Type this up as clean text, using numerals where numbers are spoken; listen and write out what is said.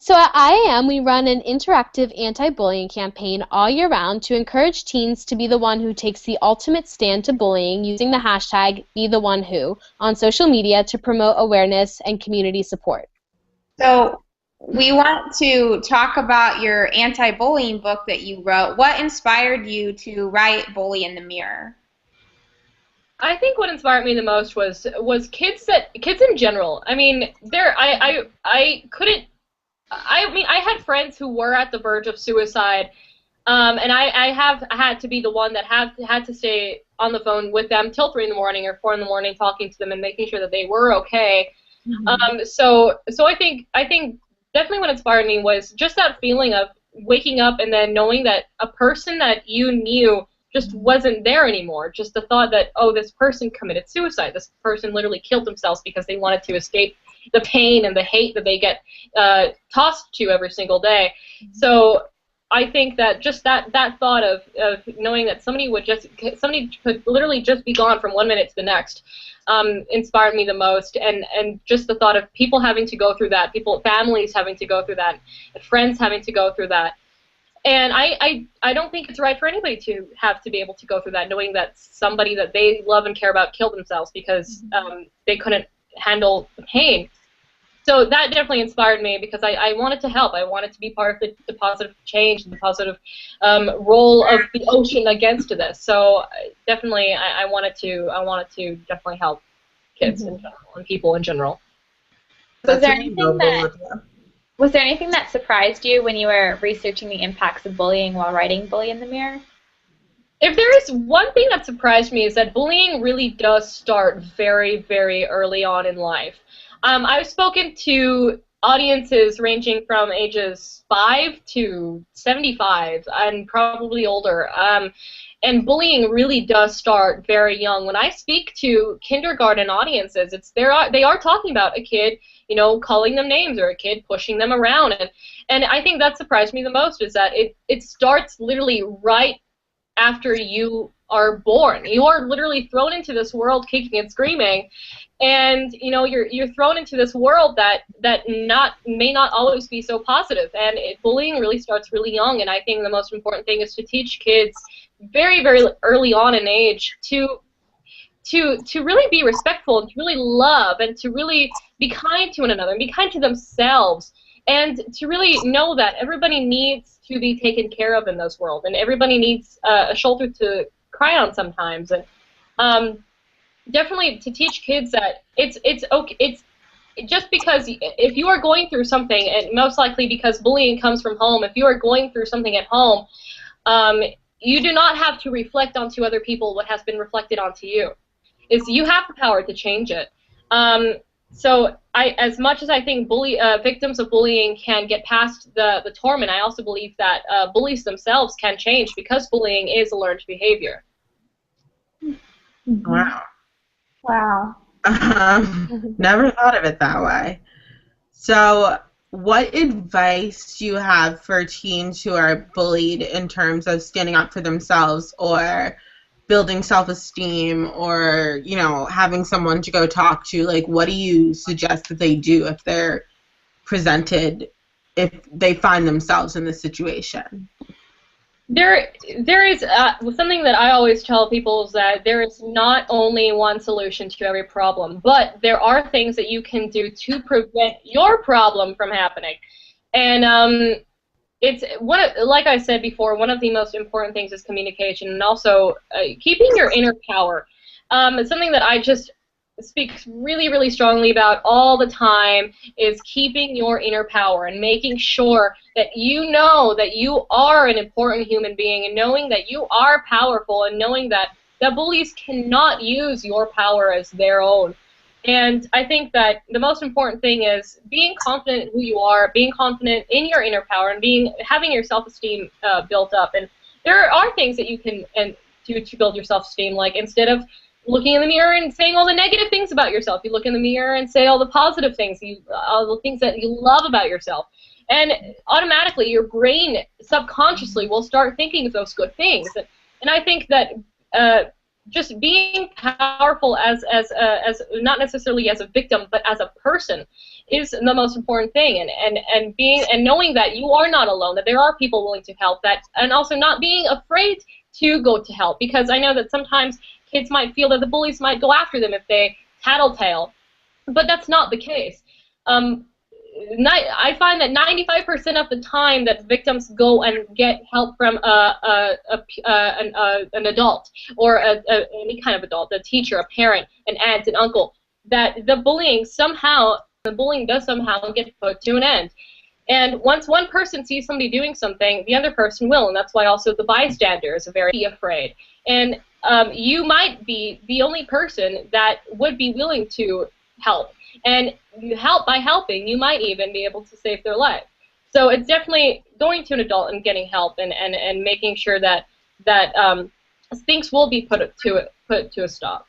So at IAM, we run an interactive anti-bullying campaign all year round to encourage teens to be the one who takes the ultimate stand to bullying using the hashtag #BeTheOneWho on social media to promote awareness and community support. So we want to talk about your anti-bullying book that you wrote. What inspired you to write Bully in the Mirror? I think what inspired me the most was kids in general. I mean, I couldn't. I mean, I had friends who were at the verge of suicide, and I have had to be the one that had to stay on the phone with them till 3 in the morning or 4 in the morning, talking to them and making sure that they were okay. So I think definitely what inspired me was just that feeling of waking up and then knowing that a person that you knew just wasn't there anymore. Just the thought that, oh, this person committed suicide. This person literally killed themselves because they wanted to escape the pain and the hate that they get tossed to every single day. So I think that just that thought of knowing that somebody could literally just be gone from 1 minute to the next inspired me the most, and just the thought of people having to go through that, families having to go through that, friends having to go through that. And I don't think it's right for anybody to have to be able to go through that, knowing that somebody that they love and care about killed themselves because they couldn't handle the pain. So that definitely inspired me because I wanted to help. I wanted to be part of the positive change and the positive role of the ocean against this. So definitely, I wanted to definitely help kids in general and people in general. Was there anything that surprised you when you were researching the impacts of bullying while writing Bully in the Mirror? If there is one thing that surprised me is that bullying really does start very, very early on in life. I've spoken to audiences ranging from ages 5 to 75 and probably older. And bullying really does start very young. When I speak to kindergarten audiences, they are talking about a kid, calling them names or a kid pushing them around. And I think that surprised me the most is that it starts literally right after you are born. You are literally thrown into this world kicking and screaming, and you're thrown into this world that may not always be so positive. And bullying really starts really young, and I think the most important thing is to teach kids very, very early on in age to really be respectful and to really love and to really be kind to one another and be kind to themselves, and to really know that everybody needs to be taken care of in this world, and everybody needs a shoulder to cry on sometimes. And definitely to teach kids that it's okay. It's just because if you are going through something, and most likely because bullying comes from home, if you are going through something at home, you do not have to reflect onto other people what has been reflected onto you. You have the power to change it. So as much as I think victims of bullying can get past the torment, I also believe that bullies themselves can change because bullying is a learned behavior. Wow. Wow. Never thought of it that way. So what advice do you have for teens who are bullied in terms of standing up for themselves or building self-esteem or, having someone to go talk to? Like, what do you suggest that they do if they find themselves in this situation? There is something that I always tell people is that there is not only one solution to every problem, but there are things that you can do to prevent your problem from happening. And it's like I said before, one of the most important things is communication, and also keeping your inner power. It's something that I just speak really, really strongly about all the time, is keeping your inner power and making sure that you know that you are an important human being, and knowing that you are powerful, and knowing that bullies cannot use your power as their own. And I think that the most important thing is being confident in who you are, being confident in your inner power, and having your self-esteem built up. And there are things that you can do to build your self-esteem, like instead of looking in the mirror and saying all the negative things about yourself, you look in the mirror and say all the positive things, all the things that you love about yourself. And automatically your brain subconsciously will start thinking of those good things. And I think that just being powerful as not necessarily as a victim, but as a person, is the most important thing. And being and knowing that you are not alone, that there are people willing to help, that, and also not being afraid to go to help, because I know that sometimes kids might feel that the bullies might go after them if they tattletale, but that's not the case. I find that 95% of the time that victims go and get help from an adult, or any kind of adult, a teacher, a parent, an aunt, an uncle, that the bullying does somehow get put to an end. And once one person sees somebody doing something, the other person will, and that's why also the bystander is very afraid. And you might be the only person that would be willing to help. And by helping, you might even be able to save their life. So it's definitely going to an adult and getting help, and making sure that things will be put to a stop.